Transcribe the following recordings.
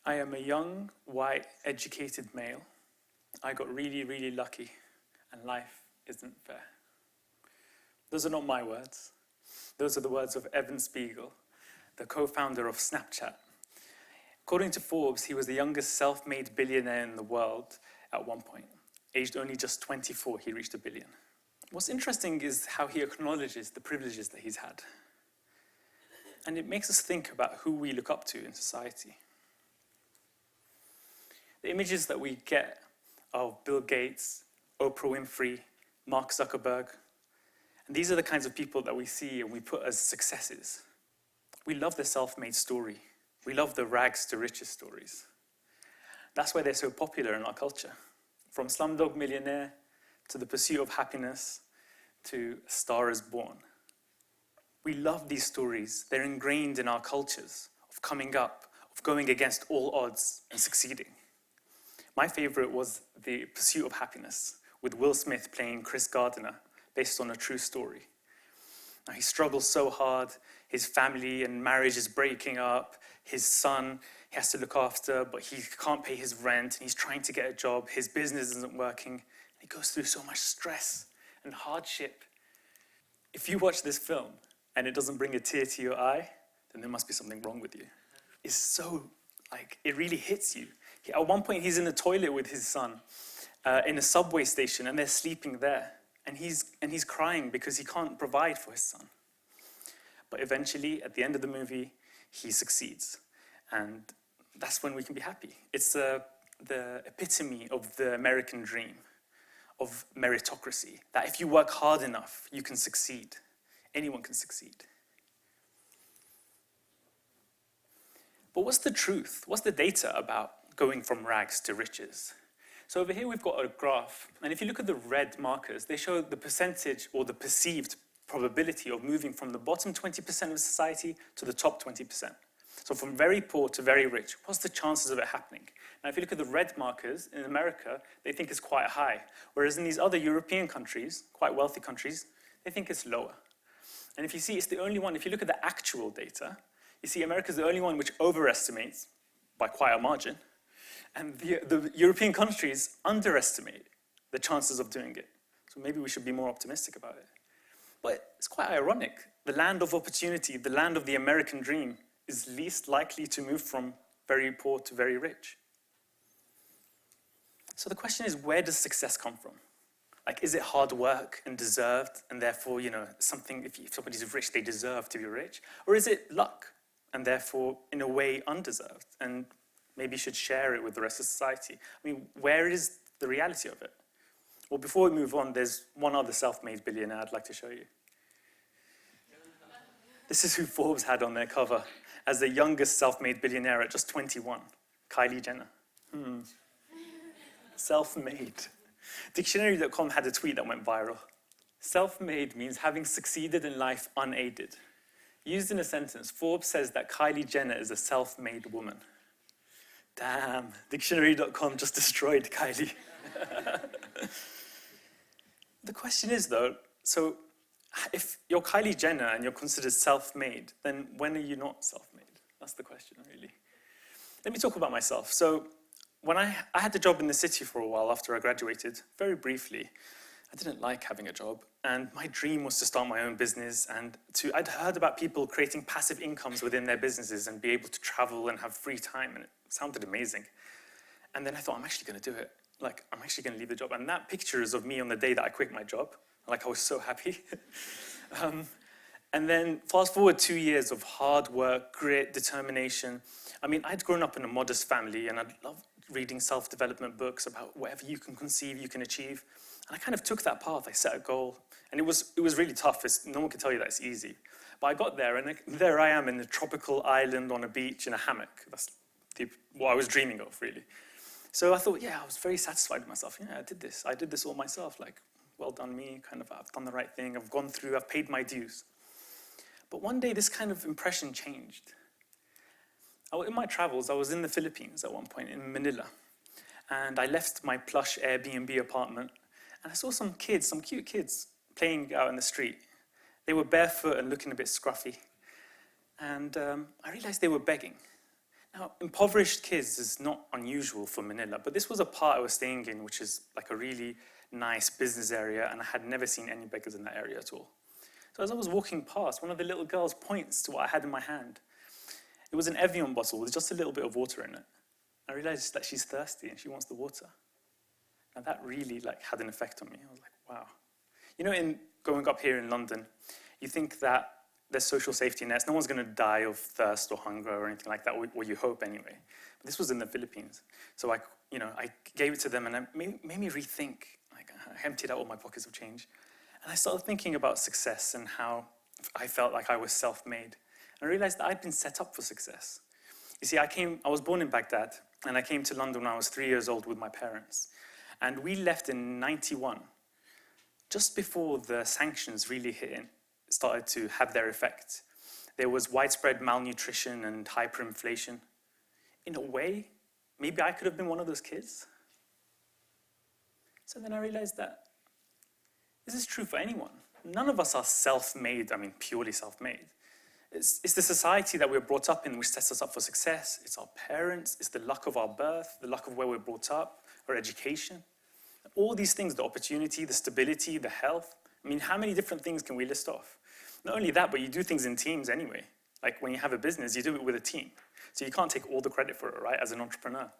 I am a young, white, educated male. I got really, really lucky, and life isn't fair. Those are not my words. Those are the words of Evan Spiegel, the co-founder of Snapchat. According to Forbes, he was the youngest self-made billionaire in the world at one point. Aged only just 24, he reached $1 billion. What's interesting is how he acknowledges the privileges that he's had. And it makes us think about who we look up to in society. The images that we get of Bill Gates, Oprah Winfrey, Mark Zuckerberg, and these are the kinds of people that we see and we put as successes. We love the self-made story. We love the rags to riches stories. That's why they're so popular in our culture. From Slumdog Millionaire to The Pursuit of Happiness to A Star is Born. We love these stories. They're ingrained in our cultures of coming up, of going against all odds and succeeding. My favorite was The Pursuit of Happiness, with Will Smith playing Chris Gardner, based on a true story. Now, he struggles so hard, his family and marriage is breaking up, his son he has to look after, but he can't pay his rent, and he's trying to get a job, his business isn't working, he goes through so much stress and hardship. If you watch this film and it doesn't bring a tear to your eye, then there must be something wrong with you. It's so, it really hits you. At one point, he's in the toilet with his son in a subway station, and they're sleeping there. And he's crying because he can't provide for his son. But eventually, at the end of the movie, he succeeds. And that's when we can be happy. It's the epitome of the American dream, of meritocracy, that if you work hard enough, you can succeed. Anyone can succeed. But what's the truth? What's the data about going from rags to riches? So over here we've got a graph, and if you look at the red markers, they show the percentage or the perceived probability of moving from the bottom 20% of society to the top 20%. So from very poor to very rich, what's the chances of it happening? Now if you look at the red markers in America, they think it's quite high, whereas in these other European countries, quite wealthy countries, they think it's lower. And if you see, it's the only one, if you look at the actual data, you see America's the only one which overestimates by quite a margin, and the European countries underestimate the chances of doing it. So maybe we should be more optimistic about it. But it's quite ironic. The land of opportunity, the land of the American dream, is least likely to move from very poor to very rich. So the question is, where does success come from? Is it hard work and deserved, and therefore, something, if somebody's rich, they deserve to be rich? Or is it luck, and therefore, in a way, undeserved, and maybe should share it with the rest of society? I mean, where is the reality of it? Well, before we move on, there's one other self-made billionaire I'd like to show you. This is who Forbes had on their cover as the youngest self-made billionaire at just 21, Kylie Jenner. Self-made. Dictionary.com had a tweet that went viral. Self-made means having succeeded in life unaided. Used in a sentence, Forbes says that Kylie Jenner is a self-made woman. Damn, Dictionary.com just destroyed Kylie. The question is though, so if you're Kylie Jenner and you're considered self-made, then when are you not self-made? That's the question, really. Let me talk about myself. So when I had a job in the city for a while after I graduated, very briefly. I didn't like having a job, and my dream was to start my own business, and I'd heard about people creating passive incomes within their businesses and be able to travel and have free time, and it sounded amazing. And then I thought, I'm actually going to do it. I'm actually going to leave the job. And that picture is of me on the day that I quit my job. I was so happy. And then fast forward 2 years of hard work, grit, determination. I mean, I'd grown up in a modest family, and I'd loved reading self-development books about whatever you can conceive, you can achieve. And I kind of took that path. I set a goal, and it was really tough. No one can tell you that it's easy. But I got there, and there I am in a tropical island on a beach in a hammock. That's what I was dreaming of, really. So I thought, I was very satisfied with myself. I did this. I did this all myself. Well done me, I've done the right thing. I've gone through, I've paid my dues. But one day, this kind of impression changed. In my travels, I was in the Philippines at one point, in Manila. And I left my plush Airbnb apartment, and I saw some cute kids, playing out in the street. They were barefoot and looking a bit scruffy. And I realized they were begging. Now, impoverished kids is not unusual for Manila, but this was a part I was staying in, which is like a really nice business area, and I had never seen any beggars in that area at all. So as I was walking past, one of the little girls points to what I had in my hand. It was an Evian bottle with just a little bit of water in it. I realized that she's thirsty and she wants the water. And that really had an effect on me. I was like, wow. You know, in growing up here in London, you think that there's social safety nets. No one's going to die of thirst or hunger or anything like that, or you hope anyway. But this was in the Philippines. So I gave it to them, and it made me rethink. I emptied out all my pockets of change. And I started thinking about success and how I felt like I was self-made. And I realized that I'd been set up for success. You see, I was born in Baghdad, and I came to London when I was 3 years old with my parents. And we left in '91, just before the sanctions really started to have their effect. There was widespread malnutrition and hyperinflation. In a way, maybe I could have been one of those kids. So then I realized that this is true for anyone. None of us are self-made, purely self-made. It's the society that we're brought up in which sets us up for success. It's our parents, it's the luck of our birth, the luck of where we're brought up, our education. All these things, the opportunity, the stability, the health. How many different things can we list off? Not only that, but you do things in teams anyway. Like when you have a business, you do it with a team. So you can't take all the credit for it, right, as an entrepreneur.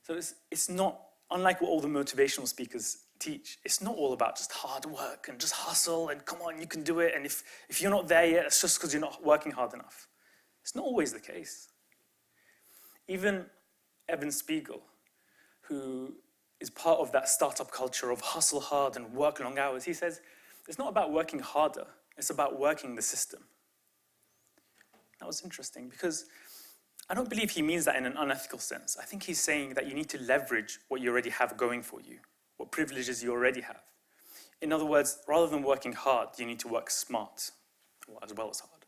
So it's not, unlike what all the motivational speakers teach, it's not all about just hard work and just hustle and come on, you can do it. And if you're not there yet, it's just because you're not working hard enough. It's not always the case. Even Evan Spiegel, who is part of that startup culture of hustle hard and work long hours, he says, it's not about working harder, it's about working the system. That was interesting because I don't believe he means that in an unethical sense. I think he's saying that you need to leverage what you already have going for you, what privileges you already have. In other words, rather than working hard, you need to work smart, as well as hard.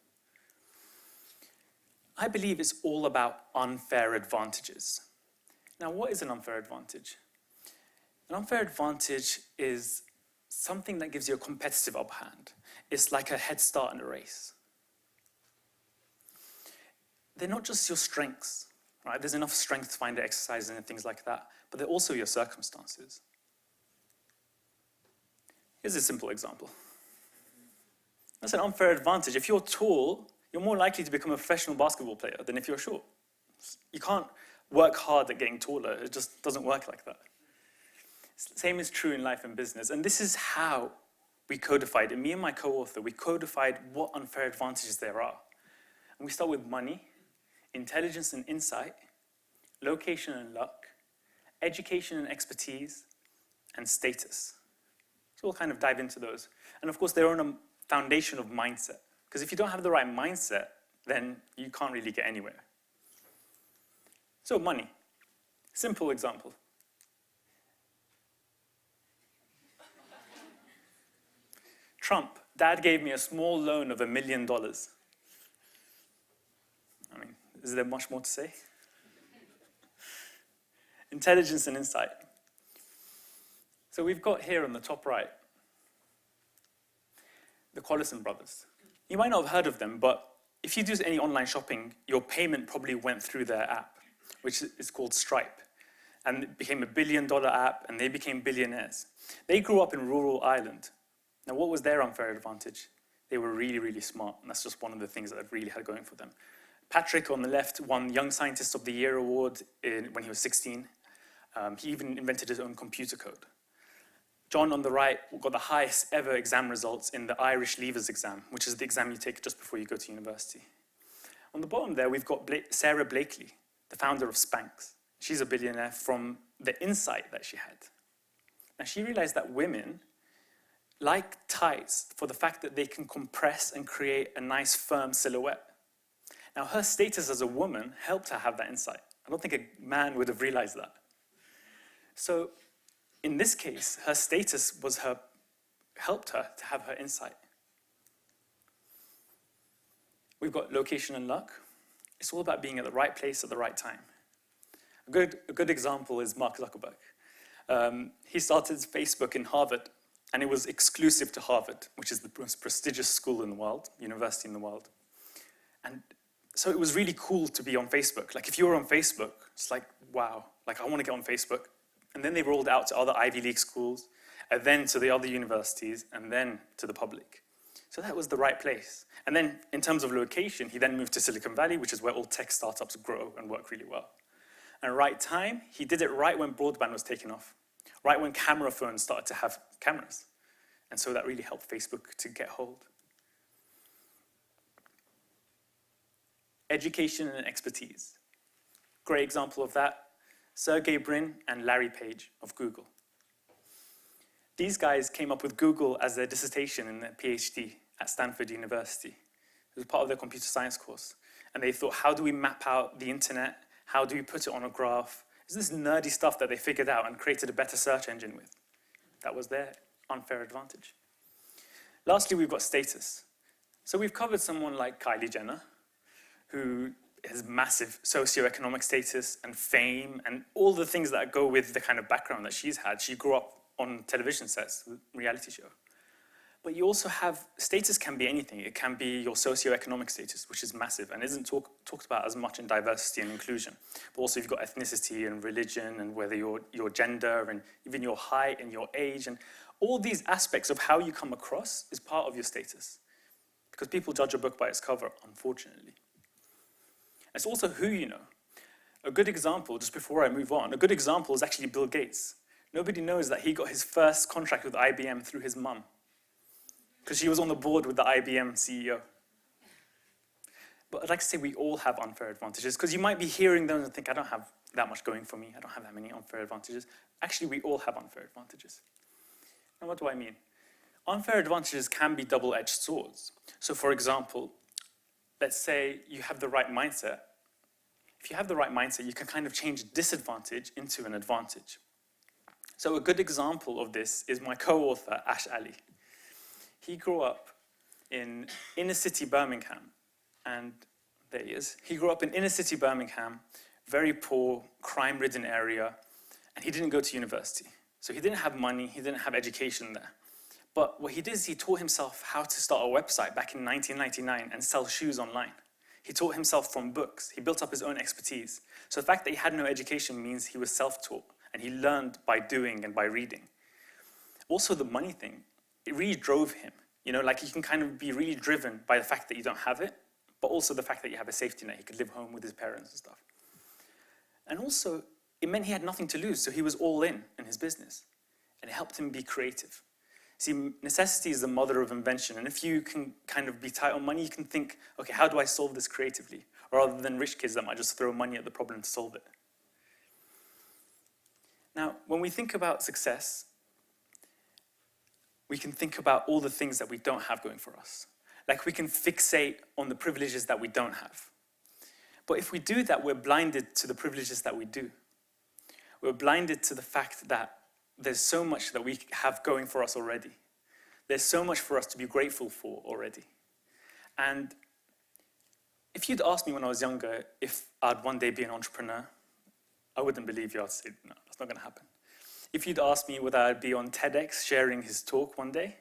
I believe it's all about unfair advantages. Now, what is an unfair advantage? An unfair advantage is something that gives you a competitive upper hand. It's like a head start in a race. They're not just your strengths, right? There's enough strength finder exercises and things like that, but they're also your circumstances. Here's a simple example. That's an unfair advantage. If you're tall, you're more likely to become a professional basketball player than if you're short. You can't work hard at getting taller. It just doesn't work like that. Same is true in life and business. And this is how we codified it. Me and my co-author, we codified what unfair advantages there are. And we start with money, intelligence and insight, location and luck, education and expertise, and status. So we'll kind of dive into those. And of course, they're on a foundation of mindset. Because if you don't have the right mindset, then you can't really get anywhere. So money, simple example. Trump, Dad gave me a small loan of $1 million. Is there much more to say? Intelligence and insight. So we've got here on the top right, the Collison brothers. You might not have heard of them, but if you do any online shopping, your payment probably went through their app, which is called Stripe. And it became a $1 billion app, and they became billionaires. They grew up in rural Ireland. Now, what was their unfair advantage? They were really, really smart, and that's just one of the things that they've really had going for them. Patrick, on the left, won Young Scientist of the Year award when he was 16. He even invented his own computer code. John, on the right, got the highest ever exam results in the Irish Leavers exam, which is the exam you take just before you go to university. On the bottom there, we've got Sarah Blakely, the founder of Spanx. She's a billionaire from the insight that she had. Now, she realized that women like ties for the fact that they can compress and create a nice, firm silhouette. Now, her status as a woman helped her have that insight. I don't think a man would have realized that. So, in this case, her status helped her to have her insight. We've got location and luck. It's all about being at the right place at the right time. A good example is Mark Zuckerberg. He started Facebook in Harvard, and it was exclusive to Harvard, which is the most prestigious school in the world, university in the world. And so it was really cool to be on Facebook. Like if you were on Facebook, it's like, wow, like I want to get on Facebook. And then they rolled out to other Ivy League schools, and then to the other universities, and then to the public. So that was the right place. And then in terms of location, he then moved to Silicon Valley, which is where all tech startups grow and work really well. And right time, he did it right when broadband was taking off, right when camera phones started to have cameras. And so that really helped Facebook to get hold. Education and expertise. Great example of that, Sergey Brin and Larry Page of Google. These guys came up with Google as their dissertation in their PhD at Stanford University. It was part of their computer science course. And they thought, how do we map out the internet? How do we put it on a graph? It's this nerdy stuff that they figured out and created a better search engine with. That was their unfair advantage. Lastly, we've got status. So we've covered someone like Kylie Jenner, who has massive socioeconomic status and fame and all the things that go with the kind of background that she's had. She grew up on television sets, reality show. But you also have, status can be anything. It can be your socioeconomic status, which is massive and isn't talked about as much in diversity and inclusion. But also you've got ethnicity and religion and whether your gender and even your height and your age and all these aspects of how you come across is part of your status. Because people judge a book by its cover, unfortunately. It's also who you know. A good example, just before I move on, a good example is actually Bill Gates. Nobody knows that he got his first contract with IBM through his mum, because she was on the board with the IBM CEO. But I'd like to say we all have unfair advantages, because you might be hearing them and think, I don't have that much going for me, I don't have that many unfair advantages. Actually, we all have unfair advantages. Now, what do I mean? Unfair advantages can be double-edged swords. So for example, let's say you have the right mindset. If you have the right mindset, you can kind of change disadvantage into an advantage. So a good example of this is my co-author, Ash Ali. He grew up in inner city Birmingham, and there he is. He grew up in inner city Birmingham, very poor, crime-ridden area, and he didn't go to university. So he didn't have money, he didn't have education there. But what he did is he taught himself how to start a website back in 1999 and sell shoes online. He taught himself from books. He built up his own expertise. So the fact that he had no education means he was self-taught, and he learned by doing and by reading. Also, the money thing, it really drove him. You know, like you can kind of be really driven by the fact that you don't have it, but also the fact that you have a safety net. He could live home with his parents and stuff. And also, it meant he had nothing to lose, so he was all in his business. And it helped him be creative. See, necessity is the mother of invention, and if you can kind of be tight on money, you can think, okay, how do I solve this creatively? Rather than rich kids that might just throw money at the problem to solve it. Now, when we think about success, we can think about all the things that we don't have going for us. Like we can fixate on the privileges that we don't have. But if we do that, we're blinded to the privileges that we do. We're blinded to the fact that there's so much that we have going for us already. There's so much for us to be grateful for already. And if you'd asked me when I was younger if I'd one day be an entrepreneur, I wouldn't believe you. I'd say, no, that's not going to happen. If you'd asked me whether I'd be on TEDx sharing his talk one day,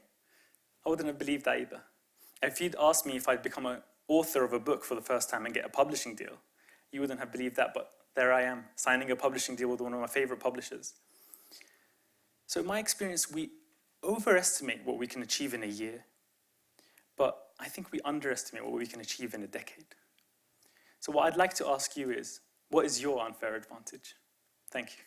I wouldn't have believed that either. And if you'd asked me if I'd become an author of a book for the first time and get a publishing deal, you wouldn't have believed that, but there I am, signing a publishing deal with one of my favorite publishers. So in my experience, we overestimate what we can achieve in a year, but I think we underestimate what we can achieve in a decade. So what I'd like to ask you is, what is your unfair advantage? Thank you.